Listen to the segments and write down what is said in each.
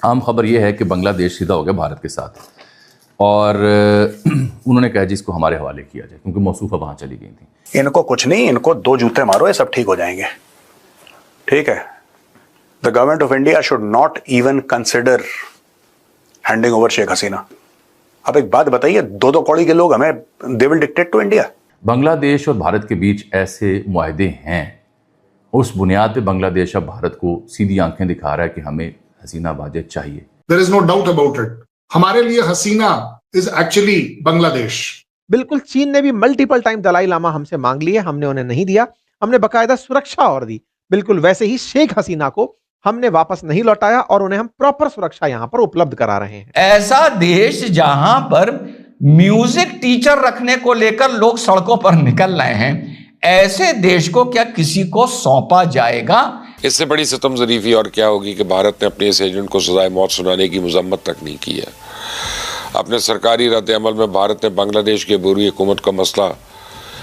आम खबर यह है कि बांग्लादेश सीधा हो गया भारत के साथ और उन्होंने कहा जी इसको हमारे हवाले किया जाए क्योंकि मौसूफा वहां चली गई थी। इनको कुछ नहीं, इनको 2 जूते मारो, ये सब ठीक हो जाएंगे। ठीक है, the government of India should not even consider handing over Sheikh Hasina. अब एक बात बताइए, 2 कौड़ी के लोग हमें, they will dictate to India. Bangladesh और भारत के बीच ऐसे मुआहदे हैं, उस बुनियाद पे बांग्लादेश अब भारत को सीधी आंखें दिखा रहा है कि हमें हसीना वाजेद चाहिए। There is no doubt about it. हमारे लिए हसीना is actually बांग्लादेश। बिल्कुल, चीन ने भी मल्टीपल टाइम दलाई लामा हमसे मांग लिए, हमने उन्हें नहीं दिया। हमने बकायदा सुरक्षा और दी। बिल्कुल वैसे ही शेख हसीना को हमने वापस नहीं लौटाया और उन्हें हम प्रॉपर सुरक्षा यहां पर उपलब्ध करा रहे हैं। ऐसा देश जहां पर म्यूजिक टीचर रखने को लेकर लोग सड़कों पर निकल रहे हैं, ऐसे देश को क्या किसी को सौंपा जाएगा? इससे बड़ी सितम ज़रीफी और क्या होगी कि भारत ने अपने इस एजेंट को सजाए मौत सुनाने की मजम्मत तक नहीं की है। अपने सरकारी रद्द अमल में भारत ने बांग्लादेश की अबूरी हुकूमत का मसला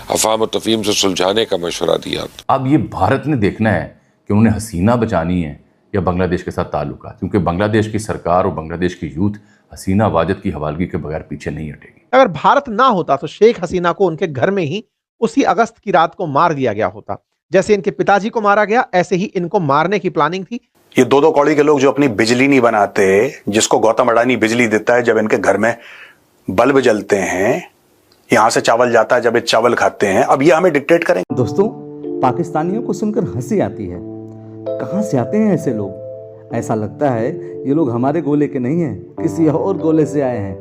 अफाम और तफहीम से सुलझाने का मशवरा दिया। अब ये भारत ने देखना है कि उन्हें हसीना बचानी है या बांग्लादेश के साथ ताल्लुकात, क्योंकि बांग्लादेश की सरकार और बांग्लादेश की यूथ हसीना वाजिद की हवालगी के बगैर पीछे नहीं हटेगी। अगर भारत ना होता तो शेख हसीना को उनके घर में ही उसी अगस्त की रात को मार दिया गया होता। जैसे इनके पिताजी को मारा गया, ऐसे ही इनको मारने की प्लानिंग थी। ये 2 कौड़ी के लोग जो अपनी बिजली नहीं बनाते, जिसको गौतम अडानी बिजली देता है जब इनके घर में बल्ब जलते हैं, यहां से चावल जाता है जब ये चावल खाते हैं, अब ये हमें डिक्टेट करेंगे। दोस्तों, पाकिस्तानियों को सुनकर हंसी आती है। कहां से आते हैं ऐसे लोग? ऐसा लगता है ये लोग हमारे गोले के नहीं हैं, किसी और गोले से आए हैं।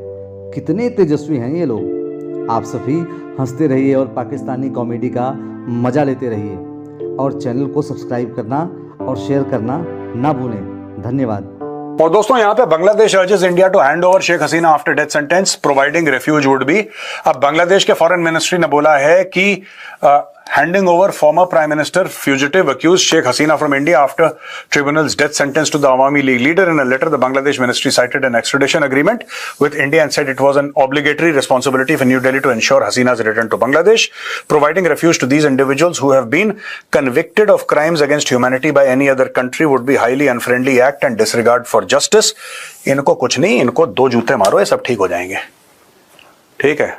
कितने तेजस्वी हैं ये लोग। आप सभी हंसते रहिए और पाकिस्तानी कॉमेडी का मजा लेते रहिए और चैनल को सब्सक्राइब करना और शेयर करना ना भूलें। धन्यवाद। और दोस्तों, यहां पे Bangladesh urges India to hand over Sheikh Hasina after death sentence, providing refuge would be. अब बांग्लादेश के फॉरेन मिनिस्ट्री ने बोला है कि handing over former Prime Minister fugitive accused Sheikh Hasina from India after tribunal's death sentence to the Awami League leader. In a letter, the Bangladesh ministry cited an extradition agreement with India and said it was an obligatory responsibility for New Delhi to ensure Hasina's return to Bangladesh. Providing refuge to these individuals who have been convicted of crimes against humanity by any other country would be highly unfriendly act and disregard for justice. इनको कुछ नहीं, इनको 2 जूते मारो, ये सब ठीक हो जाएंगे। ठीक है,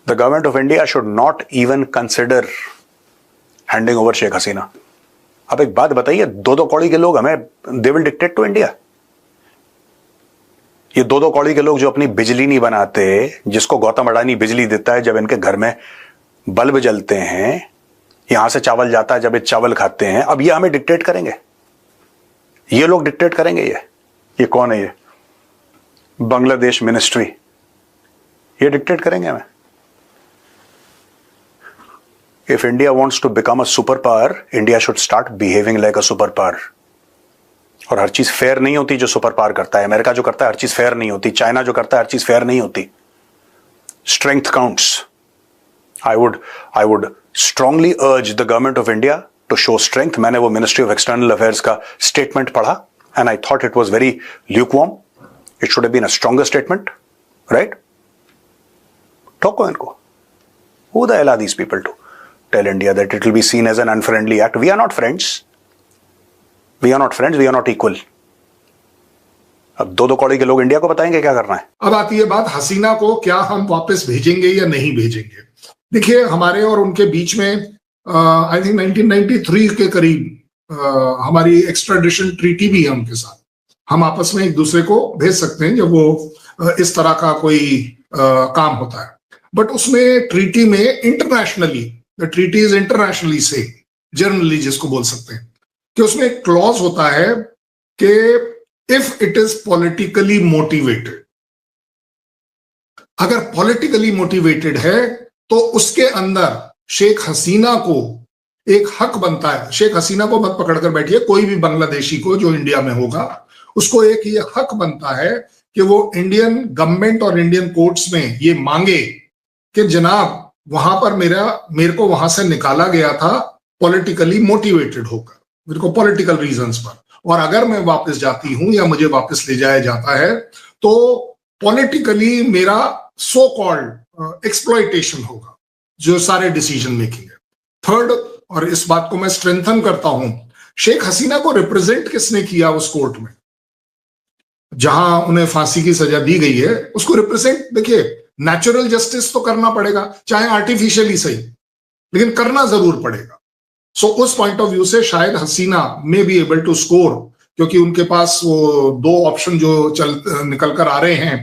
the government of India should not even consider handing over Sheikh Hasina. अब एक बात बताइए, 2 कौड़ी के लोग हमें, they will dictate to India. ये 2 कौड़ी के लोग जो अपनी बिजली नहीं बनाते, जिसको गौतम अडानी बिजली देता है जब इनके घर में बल्ब जलते हैं, यहां से चावल जाता है जब ये चावल खाते हैं, अब ये हमें डिक्टेट करेंगे। ये लोग डिक्टेट करेंगे। ये कौन है? ये बांग्लादेश मिनिस्ट्री, ये डिक्टेट करेंगे हमें। If India wants to become a superpower, India should start behaving like a superpower. और हर चीज फेयर नहीं होती जो सुपर पावर करता है। अमेरिका जो करता है हर चीज फेयर नहीं होती। चाइना जो करता है हर चीज फेयर नहीं होती। Strength counts. I would strongly urge the government of India to show strength. मैंने वो Ministry of External Affairs का statement पढ़ा and I thought it was very lukewarm. It should have been a stronger statement, right? ठोको इनको। Who the hell are these people to tell India that it will be seen as an unfriendly act? We are not friends. We are not friends. We are not equal. अब 2 कौड़ी के लोग India को बताएंगे क्या करना है। अब आती है बात हसीना को क्या हम वापस भेजेंगे या नहीं भेजेंगे। देखिए, हमारे और उनके बीच में आई थिंक 1993 के करीब हमारी एक्स्ट्राडिशन ट्रीटी भी है उनके साथ। हम आपस में एक दूसरे को भेज सकते हैं जब वो इस तरह का कोई काम होता है। बट उसमें ट्रीटी में internationally, the treaty is internationally से जनरली जिसको बोल सकते हैं, कि उसमें एक क्लॉज होता है कि if it is politically motivated, अगर पॉलिटिकली मोटिवेटेड है तो उसके अंदर शेख हसीना को एक हक बनता है। शेख हसीना को मत पकड़कर बैठिए, कोई भी बांग्लादेशी को जो इंडिया में होगा उसको एक ये हक बनता है कि वो इंडियन गवर्नमेंट और इंडियन कोर्ट्स में ये मांगे कि जनाब वहां पर मेरे को वहां से निकाला गया था पॉलिटिकली मोटिवेटेड होकर, मेरे को पॉलिटिकल रीजंस पर, और अगर मैं वापस जाती हूं या मुझे वापस ले जाया जाता है तो पॉलिटिकली मेरा सो कॉल्ड एक्सप्लॉयटेशन होगा, जो सारे डिसीजन मेकिंग है। थर्ड, और इस बात को मैं स्ट्रेंथन करता हूं, शेख हसीना को रिप्रेजेंट किसने किया उस कोर्ट में? जहां उन्हें फांसी की सजा दी गई है उसको रिप्रेजेंट, देखिए नेचुरल जस्टिस तो करना पड़ेगा, चाहे आर्टिफिशियली सही, लेकिन करना जरूर पड़ेगा। सो उस पॉइंट ऑफ व्यू से शायद Hasina may be able to score, क्योंकि उनके पास वो दो ऑप्शन जो निकल कर आ रहे हैं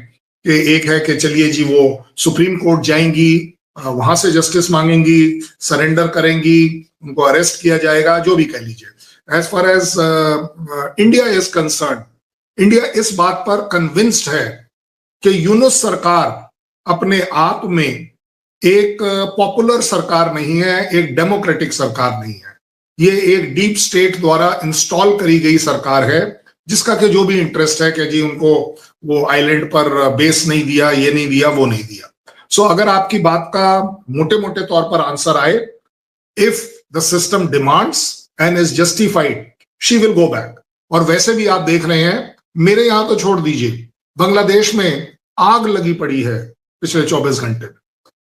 कि एक है कि चलिए जी वो सुप्रीम कोर्ट जाएंगी, वहां से जस्टिस मांगेंगी, सरेंडर करेंगी, उनको अरेस्ट किया जाएगा, जो भी कह लीजिए। As far as India is concerned, India इस बात पर कन्विंस्ड है कि यूनुस सरकार अपने आप में एक पॉपुलर सरकार नहीं है, एक डेमोक्रेटिक सरकार नहीं है। ये एक डीप स्टेट द्वारा इंस्टॉल करी गई सरकार है, जिसका कि जो भी इंटरेस्ट है कि जी उनको वो आइलैंड पर बेस नहीं दिया, ये नहीं दिया, वो नहीं दिया। सो अगर आपकी बात का मोटे मोटे तौर पर आंसर आए, if the system demands and is justified, she will go back. और वैसे भी आप देख रहे हैं, मेरे यहां तो छोड़ दीजिए, बांग्लादेश में आग लगी पड़ी है पिछले 24 घंटे में।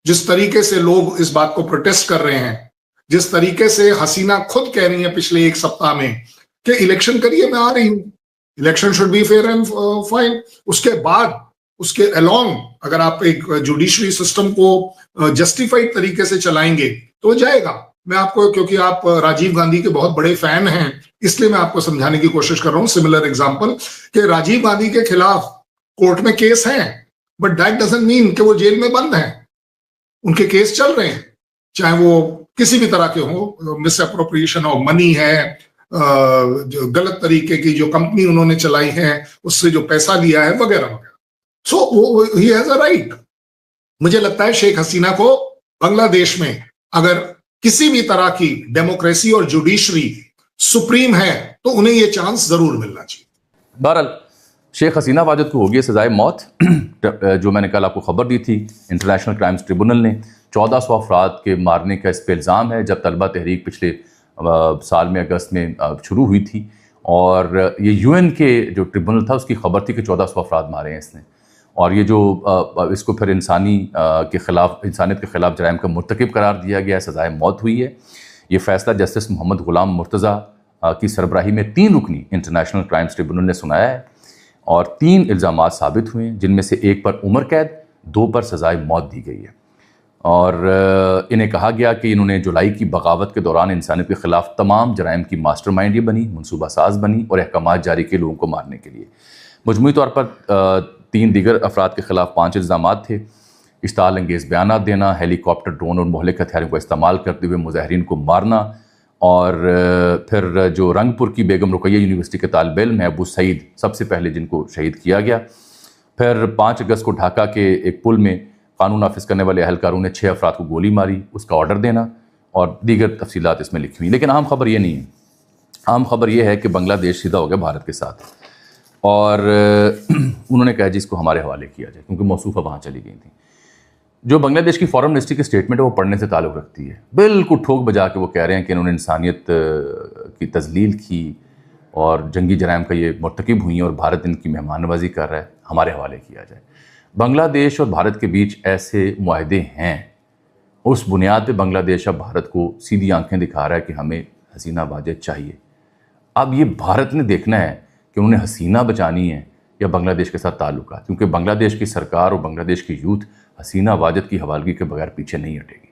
जिस तरीके से लोग इस बात को प्रोटेस्ट कर रहे हैं, जिस तरीके से हसीना खुद कह रही है पिछले एक सप्ताह में कि इलेक्शन करिए, मैं आ रही हूं, election should be fair and fine. उसके बाद उसके अलोंग अगर आप एक जुडिशरी सिस्टम को जस्टिफाइड तरीके से चलाएंगे तो जाएगा। मैं आपको, क्योंकि आप राजीव गांधी के बहुत बड़े फैन हैं, इसलिए मैं आपको समझाने की कोशिश कर रहा हूं सिमिलर एग्जांपल, कि राजीव गांधी के खिलाफ कोर्ट में केस हैं, बट दैट डजंट मीन कि वो जेल में बंद हैं। उनके केस चल रहे हैं, चाहे वो किसी भी तरह के हो, मिस अप्रोप्रिएशन ऑफ मनी है, जो गलत तरीके की जो कंपनी उन्होंने चलाई है उससे जो पैसा लिया है, वगैरह वगैरह। सो ही हैज अ राइट। मुझे लगता है शेख हसीना को बांग्लादेश में अगर किसी भी तरह की डेमोक्रेसी और जुडिशरी सुप्रीम है तो उन्हें यह चांस जरूर मिलना चाहिए। बहरहाल शेख हसीना वाजिद को होगी सजाए मौत। जो मैंने कल आपको खबर दी थी, इंटरनेशनल क्राइम्स ट्रिब्यूनल ने 1400 अफराद के मारने का इस पर इल्ज़ाम है, जब तलबा तहरीक पिछले साल में अगस्त में शुरू हुई थी। और ये यूएन के जो ट्रिब्यूनल था उसकी खबर थी कि 1400 अफराद मारे हैं इसने। और ये जो इसको फिर इंसानियत के ख़िलाफ़ जराइम का मुर्तकिब करार दिया गया है, सजाए मौत हुई है। ये फ़ैसला जस्टिस मोहम्मद गुलाम मुर्तज़ा की सरबराही में 3 रुकनी इंटरनेशनल क्राइम्स ट्रिब्यूनल ने सुनाया है और 3 इल्ज़ामात साबित हुए हैं, जिनमें से एक पर उम्र कैद, 2 पर सजाए मौत दी गई है। और इन्हें कहा गया कि इन्होंने जुलाई की बगावत के दौरान इंसानियत के ख़िलाफ़ तमाम जराइम की मास्टरमाइंड ये बनी, मनसूबा साज बनी और अहकामात जारी किए लोगों को मारने के लिए। मजमूई तौर पर 3 दीगर अफराद के ख़िलाफ़ 5 इल्ज़ामात थे। इश्ताल अंगेज़ बयानात देना, हेलीकॉप्टर, ड्रोन और मोहलिक हथियारों का इस्तेमाल करते हुए मुजाहिरीन को मारना, और फिर जो रंगपुर की बेगम रुकैया यूनिवर्सिटी के तालिब इल्म है अबू सईद, सबसे पहले जिनको शहीद किया गया। फिर 5 अगस्त को ढाका के एक पुल में कानून नाफिज करने वाले अहलकारों ने 6 अफराद को गोली मारी, उसका ऑर्डर देना और दीगर तफसीलात इसमें लिखी हुई। लेकिन अहम खबर ये नहीं है, अहम खबर ये है कि बांग्लादेश सीधा हो गया भारत के साथ और उन्होंने कहा जी इसको हमारे हवाले किया जाए, क्योंकि मौसूफ़ा वहाँ चली गई थी। जो बांग्लादेश की फॉरेन मिनिस्ट्री की स्टेटमेंट है वो पढ़ने से ताल्लुक़ रखती है। बिल्कुल ठोक बजा के वो कह रहे हैं कि इन्होंने इंसानियत की तजलील की और जंगी जराइम का ये मर्तकिब हुई हैं और भारत इनकी मेहमान नवाजी कर रहा है, हमारे हवाले किया जाए। बांग्लादेश और भारत के बीच ऐसे मुआहदे हैं, उस बुनियाद पर बांग्लादेश अब भारत को सीधी आंखें दिखा रहा है कि हमें हसीना वाजिद चाहिए। अब ये भारत ने देखना है कि उन्होंने हसीना बचानी है या बांग्लादेश के साथ ताल्लुकात, क्योंकि बांग्लादेश की सरकार और बांग्लादेश की यूथ हसीना वाजिद की हवालगी के बगैर पीछे नहीं हटेगी।